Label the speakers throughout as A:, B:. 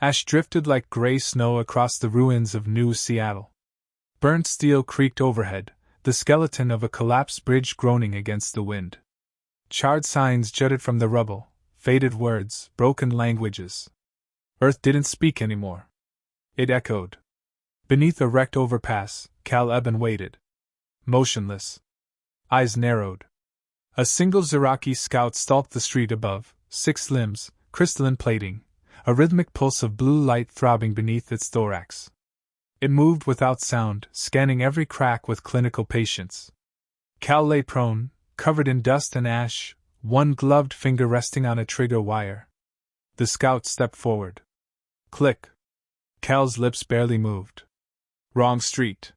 A: Ash drifted like gray snow across the ruins of New Seattle. Burnt steel creaked overhead, the skeleton of a collapsed bridge groaning against the wind. Charred signs jutted from the rubble, faded words, broken languages. Earth didn't speak anymore. It echoed. Beneath a wrecked overpass, Cal Eben waited. Motionless. Eyes narrowed. A single Zeraki scout stalked the street above, 6 limbs, crystalline plating, a rhythmic pulse of blue light throbbing beneath its thorax. It moved without sound, scanning every crack with clinical patience. Cal lay prone, covered in dust and ash, one gloved finger resting on a trigger wire. The scout stepped forward. Click. Cal's lips barely moved. Wrong street.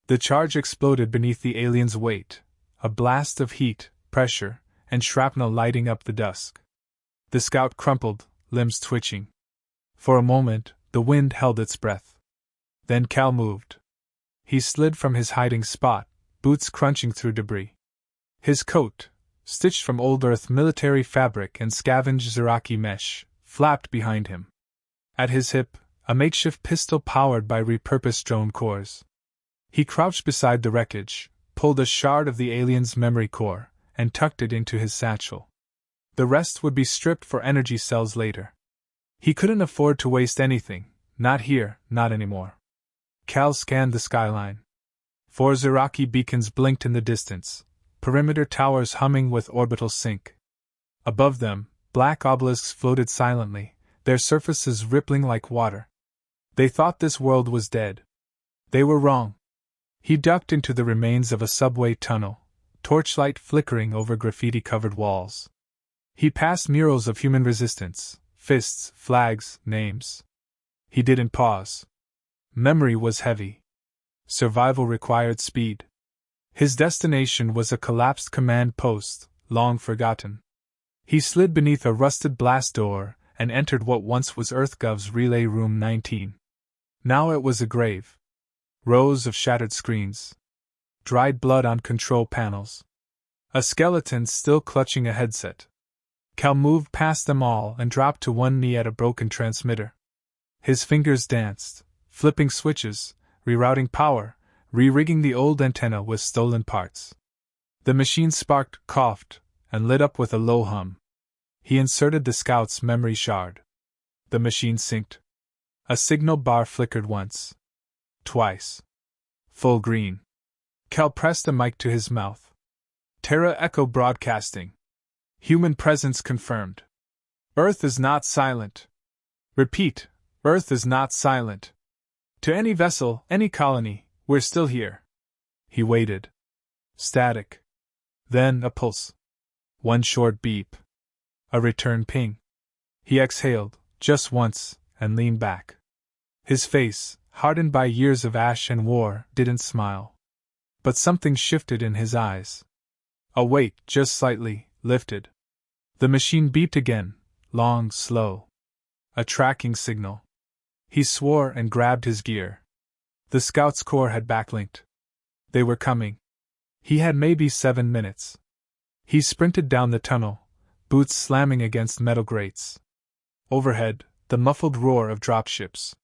A: The charge exploded beneath the alien's weight, a blast of heat, pressure, and shrapnel lighting up the dusk. The scout crumpled, limbs twitching. For a moment, the wind held its breath. Then Cal moved. He slid from his hiding spot, boots crunching through debris. His coat, stitched from old Earth military fabric and scavenged Zeraki mesh, flapped behind him. At his hip, a makeshift pistol powered by repurposed drone cores. He crouched beside the wreckage, pulled a shard of the alien's memory core, and tucked it into his satchel. The rest would be stripped for energy cells later. He couldn't afford to waste anything, not here, not anymore. Cal scanned the skyline. 4 Zeraki beacons blinked in the distance, perimeter towers humming with orbital sync. Above them, black obelisks floated silently, their surfaces rippling like water. They thought this world was dead. They were wrong. He ducked into the remains of a subway tunnel, torchlight flickering over graffiti-covered walls. He passed murals of human resistance, fists, flags, names. He didn't pause. Memory was heavy. Survival required speed. His destination was a collapsed command post, long forgotten. He slid beneath a rusted blast door and entered what once was EarthGov's Relay Room 19. Now it was a grave. Rows of shattered screens. Dried blood on control panels. A skeleton still clutching a headset. Cal moved past them all and dropped to one knee at a broken transmitter. His fingers danced, flipping switches, rerouting power, re-rigging the old antenna with stolen parts. The machine sparked, coughed, and lit up with a low hum. He inserted the scout's memory shard. The machine synced. A signal bar flickered once. Twice. Full green. Cal pressed a mic to his mouth. Terra Echo Broadcasting. Human presence confirmed. Earth is not silent. Repeat, Earth is not silent. To any vessel, any colony, we're still here. He waited. Static. Then a pulse. One short beep. A return ping. He exhaled, just once, and leaned back. His face, hardened by years of ash and war, didn't smile. But something shifted in his eyes. A weight, just slightly, lifted. The machine beeped again, long, slow. A tracking signal. He swore and grabbed his gear. The scout's core had backlinked. They were coming. He had maybe 7 minutes. He sprinted down the tunnel, boots slamming against metal grates. Overhead, the muffled roar of dropships.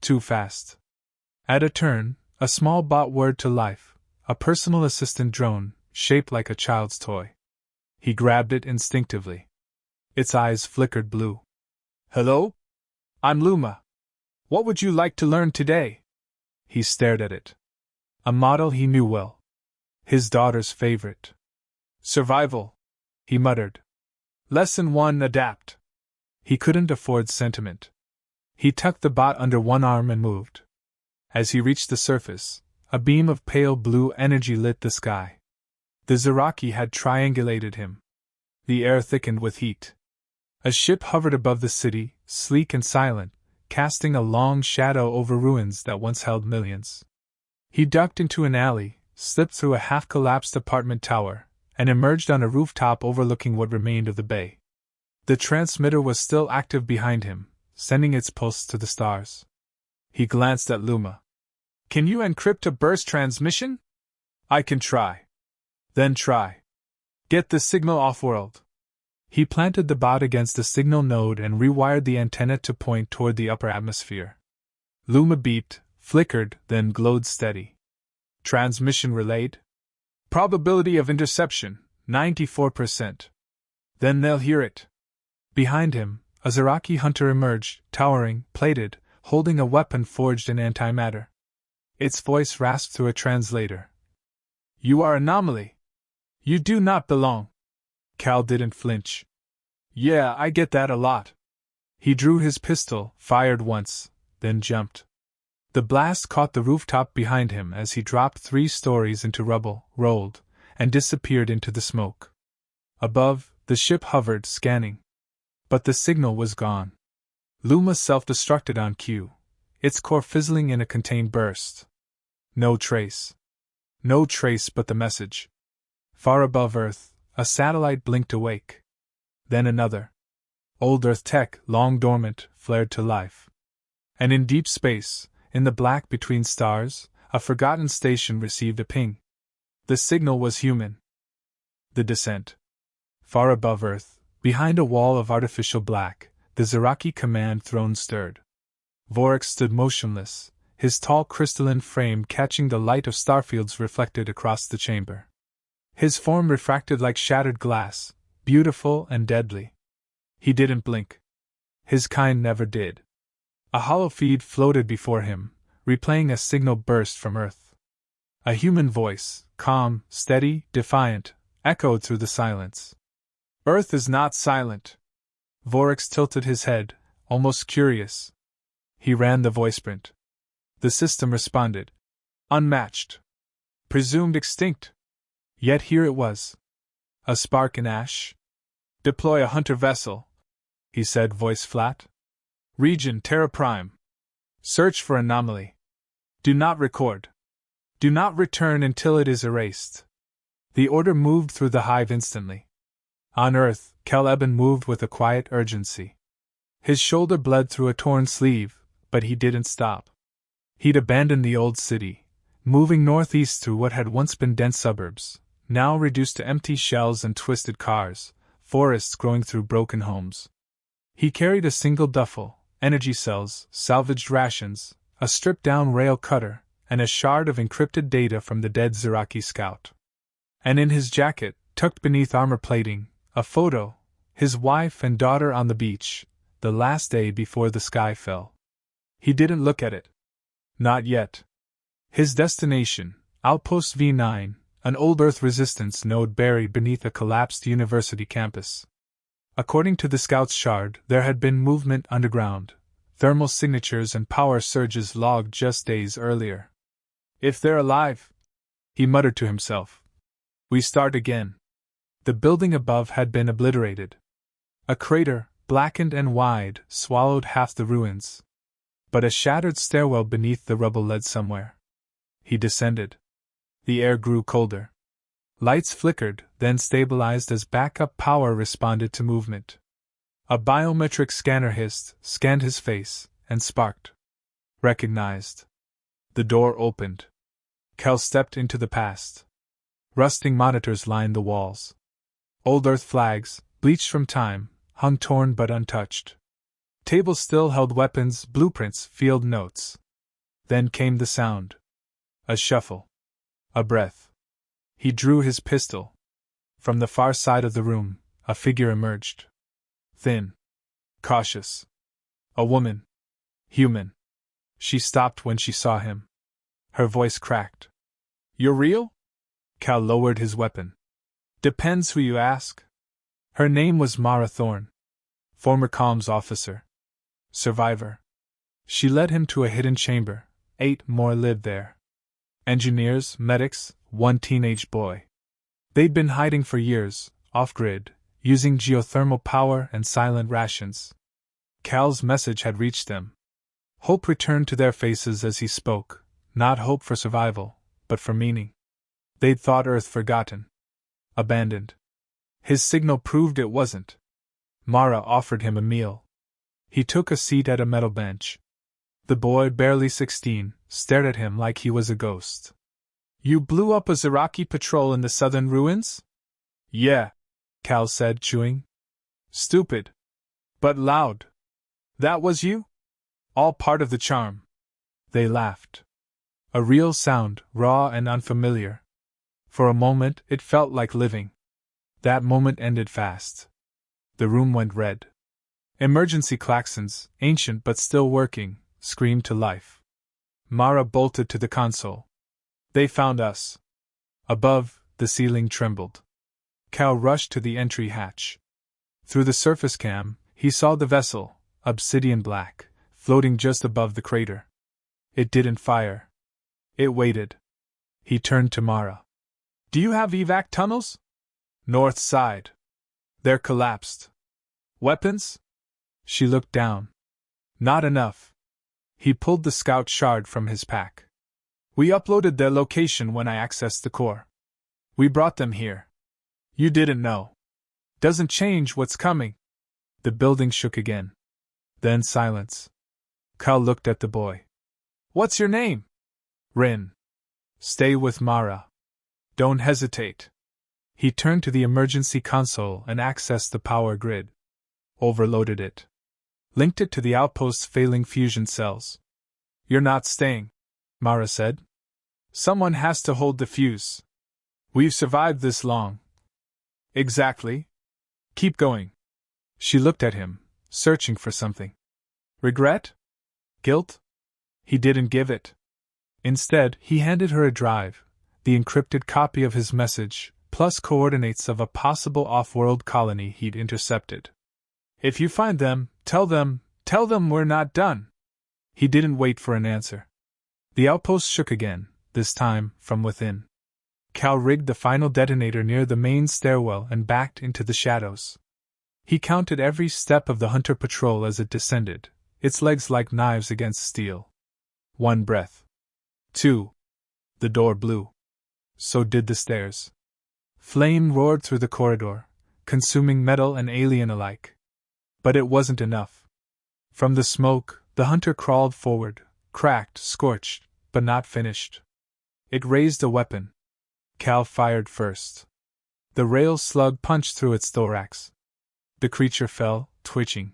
A: Too fast. At a turn, a small bot whirred to life, a personal assistant drone, shaped like a child's toy. He grabbed it instinctively. Its eyes flickered blue. Hello? I'm Luma. What would you like to learn today? He stared at it. A model he knew well. His daughter's favorite. Survival, he muttered. Lesson 1, adapt. He couldn't afford sentiment. He tucked the bot under one arm and moved. As he reached the surface, a beam of pale blue energy lit the sky. The Zeraki had triangulated him. The air thickened with heat. A ship hovered above the city, sleek and silent, casting a long shadow over ruins that once held millions. He ducked into an alley, slipped through a half-collapsed apartment tower, and emerged on a rooftop overlooking what remained of the bay. The transmitter was still active behind him, sending its pulse to the stars. He glanced at Luma. Can you encrypt a burst transmission? I can try. Then try. Get the signal off-world. He planted the bot against the signal node and rewired the antenna to point toward the upper atmosphere. Luma beeped, flickered, then glowed steady. Transmission relayed? Probability of interception, 94%. Then they'll hear it. Behind him, a Zeraki hunter emerged, towering, plated, holding a weapon forged in antimatter. Its voice rasped through a translator. You are anomaly. You do not belong. Cal didn't flinch. Yeah, I get that a lot. He drew his pistol, fired once, then jumped. The blast caught the rooftop behind him as he dropped 3 stories into rubble, rolled, and disappeared into the smoke. Above, the ship hovered, scanning. But the signal was gone. Luma self-destructed on cue, its core fizzling in a contained burst. No trace. No trace but the message. Far above Earth, a satellite blinked awake. Then another. Old Earth tech, long dormant, flared to life. And in deep space, in the black between stars, a forgotten station received a ping. The signal was human. The descent. Far above Earth, behind a wall of artificial black, the Zeraki command throne stirred. Vorex stood motionless, his tall crystalline frame catching the light of starfields reflected across the chamber. His form refracted like shattered glass, beautiful and deadly. He didn't blink. His kind never did. A hollow feed floated before him, replaying a signal burst from Earth. A human voice, calm, steady, defiant, echoed through the silence. Earth is not silent. Vorex tilted his head, almost curious. He ran the voice print. The system responded. Unmatched. Presumed extinct. Yet here it was. A spark in ash. Deploy a hunter vessel, he said, voice flat. Region Terra Prime. Search for anomaly. Do not record. Do not return until it is erased. The order moved through the hive instantly. On Earth, Cal Eben moved with a quiet urgency. His shoulder bled through a torn sleeve, but he didn't stop. He'd abandoned the old city, moving northeast through what had once been dense suburbs, now reduced to empty shells and twisted cars, forests growing through broken homes. He carried a single duffel, energy cells, salvaged rations, a stripped-down rail cutter, and a shard of encrypted data from the dead Zeraki scout. And in his jacket, tucked beneath armor plating, a photo, his wife and daughter on the beach, the last day before the sky fell. He didn't look at it. Not yet. His destination, Outpost V9, an old Earth resistance node buried beneath a collapsed university campus. According to the scout's shard, there had been movement underground, thermal signatures and power surges logged just days earlier. If they're alive, he muttered to himself. We start again. The building above had been obliterated. A crater, blackened and wide, swallowed half the ruins. But a shattered stairwell beneath the rubble led somewhere. He descended. The air grew colder. Lights flickered, then stabilized as backup power responded to movement. A biometric scanner hissed, scanned his face, and sparked. Recognized. The door opened. Cal stepped into the past. Rusting monitors lined the walls. Old Earth flags, bleached from time, hung torn but untouched. Tables still held weapons, blueprints, field notes. Then came the sound. A shuffle. A breath. He drew his pistol. From the far side of the room, a figure emerged. Thin. Cautious. A woman. Human. She stopped when she saw him. Her voice cracked. You're real? Cal lowered his weapon. Depends who you ask. Her name was Mara Thorne. Former comms officer. Survivor. She led him to a hidden chamber. 8 more lived there. Engineers, medics, 1 teenage boy. They'd been hiding for years, off-grid, using geothermal power and silent rations. Cal's message had reached them. Hope returned to their faces as he spoke, not hope for survival, but for meaning. They'd thought Earth forgotten. Abandoned. His signal proved it wasn't. Mara offered him a meal. He took a seat at a metal bench. The boy, barely 16, stared at him like he was a ghost. You blew up a Zeraki patrol in the southern ruins? Yeah, Cal said, chewing. Stupid. But loud. That was you? All part of the charm. They laughed. A real sound, raw and unfamiliar. For a moment, it felt like living. That moment ended fast. The room went red. Emergency klaxons, ancient but still working, screamed to life. Mara bolted to the console. They found us. Above, the ceiling trembled. Cal rushed to the entry hatch. Through the surface cam, he saw the vessel, obsidian black, floating just above the crater. It didn't fire. It waited. He turned to Mara. Do you have evac tunnels? North side. They're collapsed. Weapons? She looked down. Not enough. He pulled the scout shard from his pack. We uploaded their location when I accessed the core. We brought them here. You didn't know. Doesn't change what's coming. The building shook again. Then silence. Cal looked at the boy. What's your name? Rin. Stay with Mara. Don't hesitate. He turned to the emergency console and accessed the power grid. Overloaded it. Linked it to the outpost's failing fusion cells. You're not staying, Mara said. Someone has to hold the fuse. We've survived this long. Exactly. Keep going. She looked at him, searching for something. Regret? Guilt? He didn't give it. Instead, he handed her a drive, the encrypted copy of his message, plus coordinates of a possible off-world colony he'd intercepted. If you find them, tell them we're not done. He didn't wait for an answer. The outpost shook again, this time from within. Cal rigged the final detonator near the main stairwell and backed into the shadows. He counted every step of the Hunter patrol as it descended, its legs like knives against steel. 1 breath. 2. The door blew. So did the stairs. Flame roared through the corridor, consuming metal and alien alike. But it wasn't enough. From the smoke, the Hunter crawled forward, cracked, scorched, but not finished. It raised a weapon. Cal fired first. The rail slug punched through its thorax. The creature fell, twitching.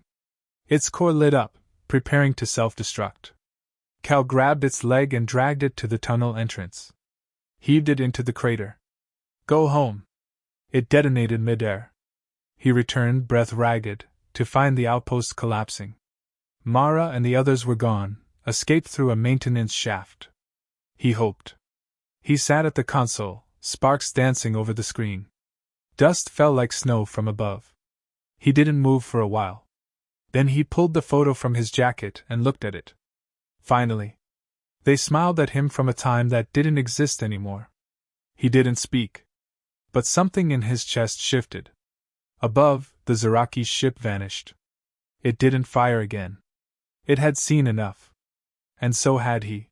A: Its core lit up, preparing to self-destruct. Cal grabbed its leg and dragged it to the tunnel entrance. Heaved it into the crater. Go home. It detonated midair. He returned, breath ragged, to find the outpost collapsing. Mara and the others were gone, escaped through a maintenance shaft. He hoped. He sat at the console, sparks dancing over the screen. Dust fell like snow from above. He didn't move for a while. Then he pulled the photo from his jacket and looked at it. Finally. They smiled at him from a time that didn't exist anymore. He didn't speak. But something in his chest shifted. Above, the Zeraki's ship vanished. It didn't fire again. It had seen enough. And so had he.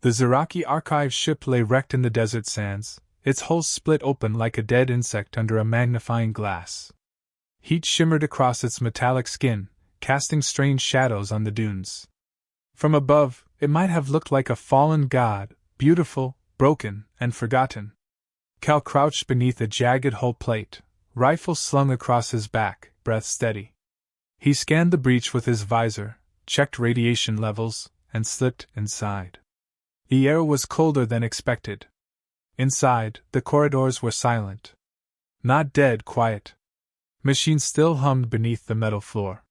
A: The Zeraki archive ship lay wrecked in the desert sands, its hull split open like a dead insect under a magnifying glass. Heat shimmered across its metallic skin, casting strange shadows on the dunes. From above, it might have looked like a fallen god, beautiful, broken, and forgotten. Cal crouched beneath a jagged hull plate, rifle slung across his back, breath steady. He scanned the breach with his visor, checked radiation levels, and slipped inside. The air was colder than expected. Inside, the corridors were silent. Not dead quiet. Machines still hummed beneath the metal floor.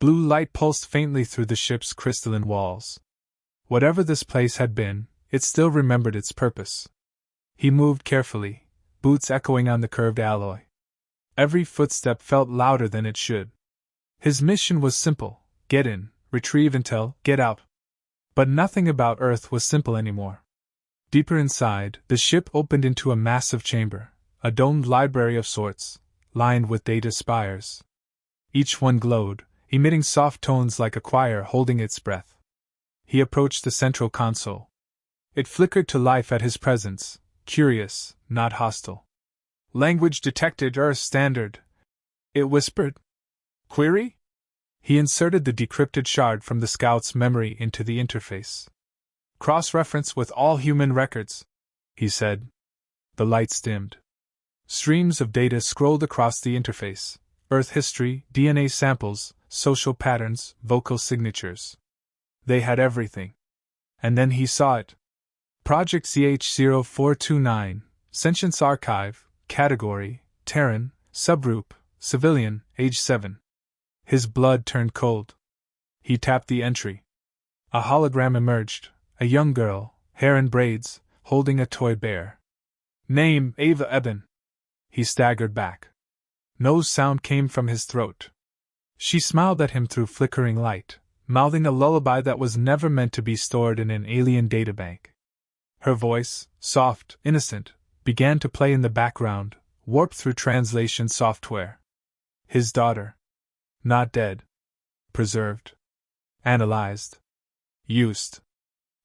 A: Blue light pulsed faintly through the ship's crystalline walls. Whatever this place had been, it still remembered its purpose. He moved carefully, boots echoing on the curved alloy. Every footstep felt louder than it should. His mission was simple: get in, retrieve intel, get out. But nothing about Earth was simple anymore. Deeper inside, the ship opened into a massive chamber, a domed library of sorts, lined with data spires. Each one glowed, emitting soft tones like a choir holding its breath. He approached the central console. It flickered to life at his presence, curious, not hostile. Language detected Earth standard. It whispered. Query? He inserted the decrypted shard from the scout's memory into the interface. Cross-reference with all human records, he said. The lights dimmed. Streams of data scrolled across the interface. Earth history, DNA samples, social patterns, vocal signatures. They had everything. And then he saw it. Project CH0429, Sentience Archive, Category, Terran, Subgroup, Civilian, Age 7. His blood turned cold. He tapped the entry. A hologram emerged, a young girl, hair in braids, holding a toy bear. Name, Ava Eben. He staggered back. No sound came from his throat. She smiled at him through flickering light, mouthing a lullaby that was never meant to be stored in an alien databank. Her voice, soft, innocent, began to play in the background, warped through translation software. His daughter. Not dead. Preserved. Analyzed. Used.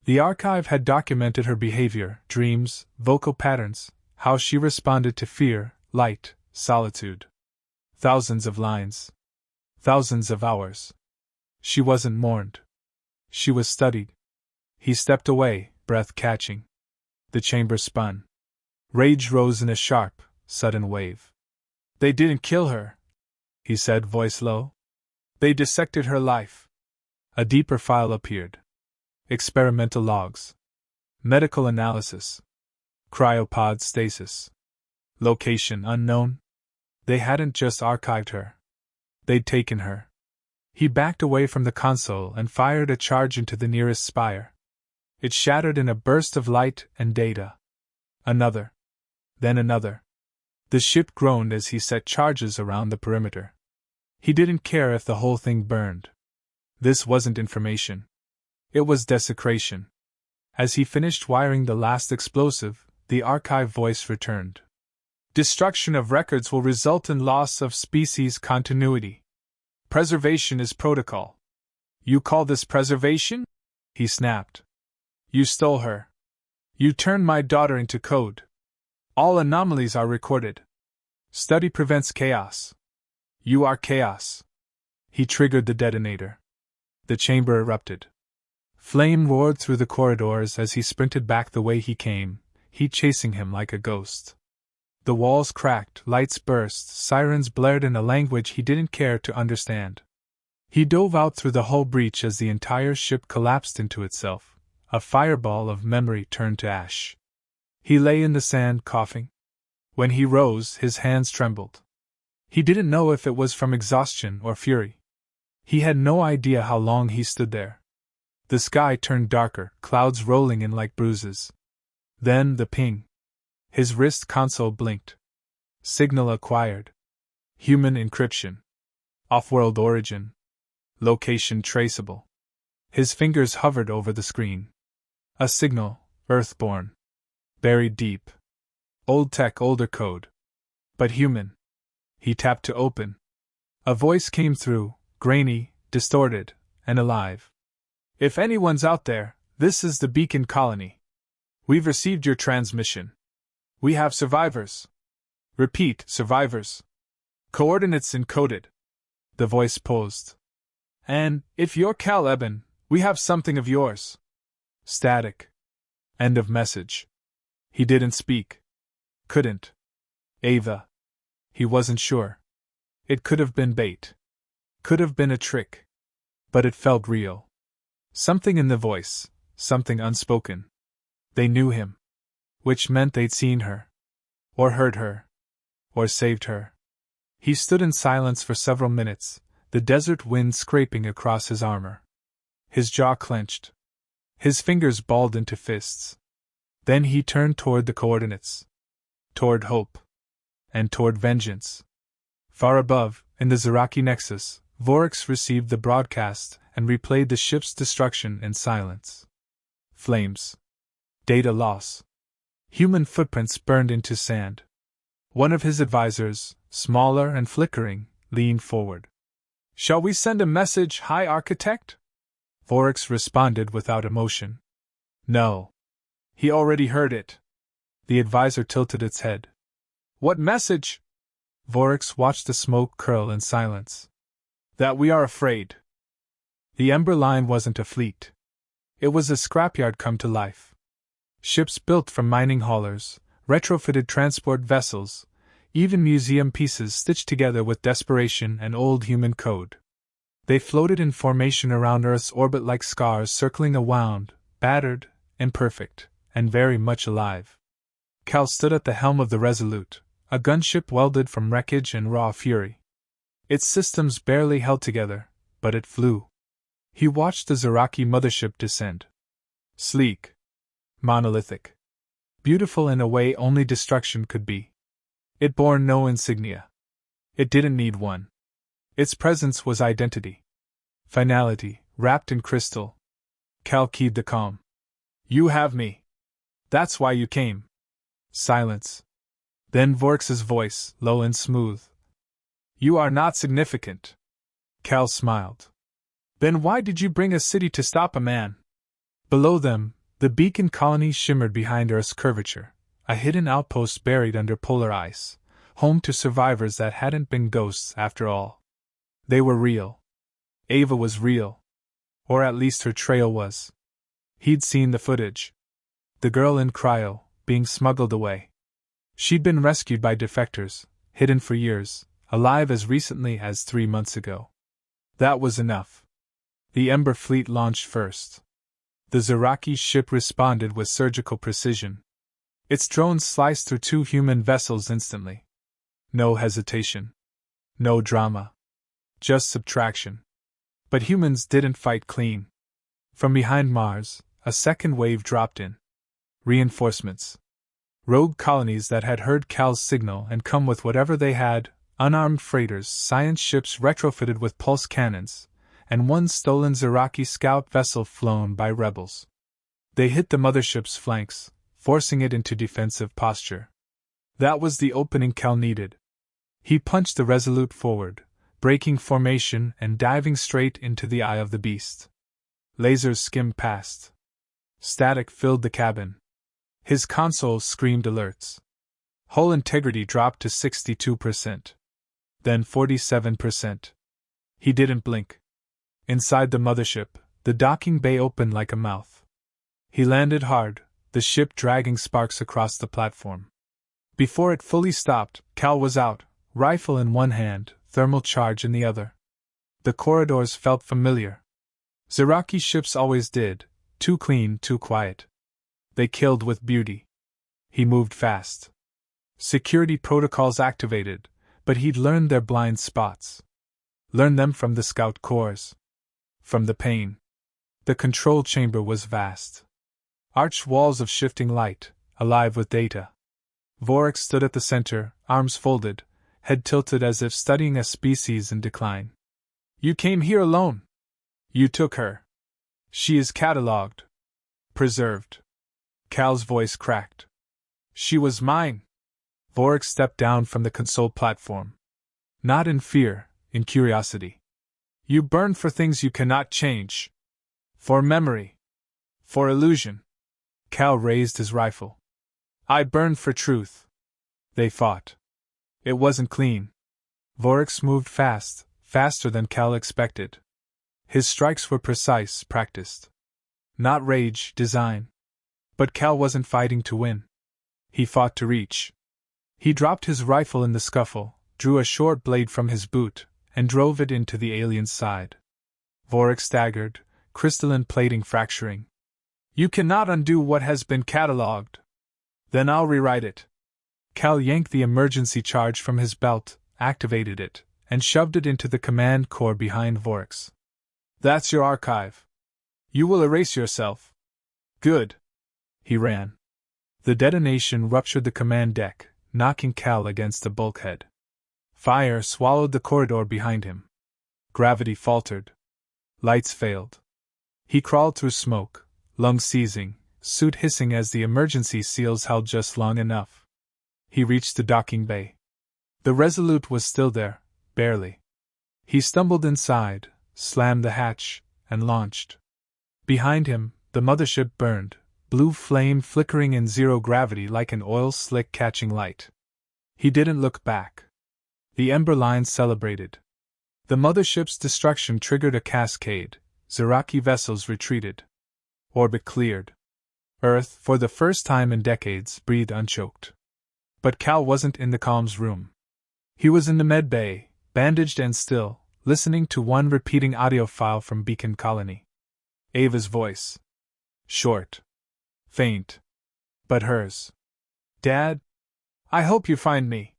A: The archive had documented her behavior, dreams, vocal patterns, how she responded to fear, light, solitude. Thousands of lines. Thousands of hours. She wasn't mourned. She was studied. He stepped away, breath catching. The chamber spun. Rage rose in a sharp, sudden wave. They didn't kill her, he said, voice low. They dissected her life. A deeper file appeared. Experimental logs. Medical analysis. Cryopod stasis. Location unknown. They hadn't just archived her. They'd taken her. He backed away from the console and fired a charge into the nearest spire. It shattered in a burst of light and data. Another. Then another. The ship groaned as he set charges around the perimeter. He didn't care if the whole thing burned. This wasn't information. It was desecration. As he finished wiring the last explosive, the archive voice returned. Destruction of records will result in loss of species continuity. Preservation is protocol. You call this preservation? He snapped. You stole her. You turned my daughter into code. All anomalies are recorded. Study prevents chaos. You are chaos. He triggered the detonator. The chamber erupted. Flame roared through the corridors as he sprinted back the way he came, heat chasing him like a ghost. The walls cracked, lights burst, sirens blared in a language he didn't care to understand. He dove out through the hull breach as the entire ship collapsed into itself. A fireball of memory turned to ash. He lay in the sand, coughing. When he rose, his hands trembled. He didn't know if it was from exhaustion or fury. He had no idea how long he stood there. The sky turned darker, clouds rolling in like bruises. Then the ping. His wrist console blinked. Signal acquired. Human encryption. Off-world origin. Location traceable. His fingers hovered over the screen. A signal, Earthborn. Buried deep. Old tech, older code. But human. He tapped to open. A voice came through, grainy, distorted, and alive. If anyone's out there, this is the Beacon Colony. We've received your transmission. We have survivors. Repeat, survivors. Coordinates encoded. The voice posed. And, if you're Cal Eben, we have something of yours. Static. End of message. He didn't speak. Couldn't. Ava. He wasn't sure. It could have been bait. Could have been a trick. But it felt real. Something in the voice, something unspoken. They knew him. Which meant they'd seen her. Or heard her. Or saved her. He stood in silence for several minutes, the desert wind scraping across his armor. His jaw clenched. His fingers balled into fists. Then he turned toward the coordinates. Toward hope. And toward vengeance. Far above, in the Zeraki Nexus, Voryx received the broadcast and replayed the ship's destruction in silence. Flames. Data loss. Human footprints burned into sand. One of his advisors, smaller and flickering, leaned forward. Shall we send a message, High Architect? Voryx responded without emotion. No. He already heard it. The advisor tilted its head. What message? Voryx watched the smoke curl in silence. That we are afraid. The Ember Line wasn't a fleet. It was a scrapyard come to life. Ships built from mining haulers, retrofitted transport vessels, even museum pieces stitched together with desperation and old human code. They floated in formation around Earth's orbit like scars circling a wound, battered, imperfect, and very much alive. Cal stood at the helm of the Resolute, a gunship welded from wreckage and raw fury. Its systems barely held together, but it flew. He watched the Zeraki mothership descend. Sleek. Monolithic. Beautiful in a way only destruction could be. It bore no insignia. It didn't need one. Its presence was identity. Finality, wrapped in crystal. Cal keyed the calm. You have me. That's why you came. Silence. Then Vork's voice, low and smooth. You are not significant. Cal smiled. Then why did you bring a city to stop a man? Below them, the beacon colony shimmered behind Earth's curvature, a hidden outpost buried under polar ice, home to survivors that hadn't been ghosts after all. They were real. Ava was real. Or at least her trail was. He'd seen the footage. The girl in cryo, being smuggled away. She'd been rescued by defectors, hidden for years, alive as recently as 3 months ago. That was enough. The Ember fleet launched first. The Zeraki ship responded with surgical precision. Its drones sliced through 2 human vessels instantly. No hesitation. No drama. Just subtraction. But humans didn't fight clean. From behind Mars, a second wave dropped in. Reinforcements. Rogue colonies that had heard Cal's signal and come with whatever they had, unarmed freighters, science ships retrofitted with pulse cannons, and one stolen Zeraki scout vessel flown by rebels. They hit the mothership's flanks, forcing it into defensive posture. That was the opening Cal needed. He punched the Resolute forward, breaking formation and diving straight into the eye of the beast. Lasers skimmed past. Static filled the cabin. His console screamed alerts. Hull integrity dropped to 62%. Then 47%. He didn't blink. Inside the mothership, the docking bay opened like a mouth. He landed hard, the ship dragging sparks across the platform. Before it fully stopped, Cal was out, rifle in one hand, thermal charge in the other. The corridors felt familiar. Zeraki ships always did, too clean, too quiet. They killed with beauty. He moved fast. Security protocols activated, but he'd learned their blind spots. Learned them from the scout corps. From the pain. The control chamber was vast. Arched walls of shifting light, alive with data. Vorik stood at the center, arms folded, head tilted as if studying a species in decline. You came here alone. You took her. She is catalogued. Preserved. Cal's voice cracked. She was mine. Vorik stepped down from the console platform. Not in fear, in curiosity. You burn for things you cannot change. For memory. For illusion. Cal raised his rifle. I burn for truth. They fought. It wasn't clean. Vorik moved fast, faster than Cal expected. His strikes were precise, practiced. Not rage, design. But Cal wasn't fighting to win. He fought to reach. He dropped his rifle in the scuffle, drew a short blade from his boot, and drove it into the alien's side. Vorik staggered, crystalline plating fracturing. You cannot undo what has been catalogued. Then I'll rewrite it. Cal yanked the emergency charge from his belt, activated it, and shoved it into the command core behind Vorik's. That's your archive. You will erase yourself. Good. He ran. The detonation ruptured the command deck, knocking Cal against the bulkhead. Fire swallowed the corridor behind him. Gravity faltered. Lights failed. He crawled through smoke, lungs seizing, suit hissing as the emergency seals held just long enough. He reached the docking bay. The Resolute was still there, barely. He stumbled inside, slammed the hatch, and launched. Behind him, the mothership burned, blue flame flickering in zero gravity like an oil slick catching light. He didn't look back. The ember line celebrated. The mothership's destruction triggered a cascade. Zeraki vessels retreated. Orbit cleared. Earth, for the first time in decades, breathed unchoked. But Cal wasn't in the comms room. He was in the med bay, bandaged and still, listening to one repeating audio file from Beacon Colony. Ava's voice. Short. Faint. But hers. Dad? I hope you find me.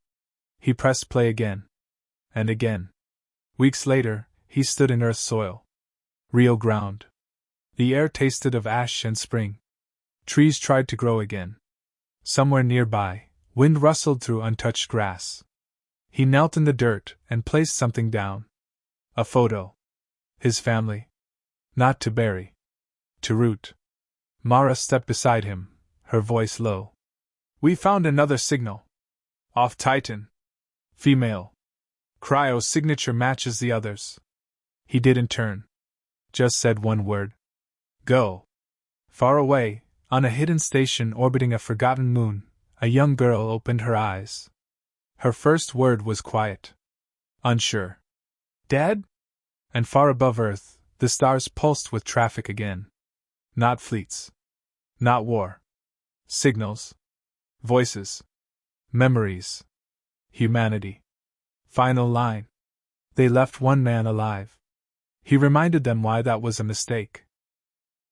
A: He pressed play again. And again. Weeks later, he stood in Earth's soil. Real ground. The air tasted of ash and spring. Trees tried to grow again. Somewhere nearby, wind rustled through untouched grass. He knelt in the dirt and placed something down. A photo. His family. Not to bury. To root. Mara stepped beside him, her voice low. We found another signal. Off Titan. Female. Cryo's signature matches the others. He didn't turn. Just said one word. Go. Far away, on a hidden station orbiting a forgotten moon, a young girl opened her eyes. Her first word was quiet. Unsure. Dad? And far above Earth, the stars pulsed with traffic again. Not fleets. Not war. Signals. Voices. Memories. Humanity. Final line. They left one man alive. He reminded them why that was a mistake.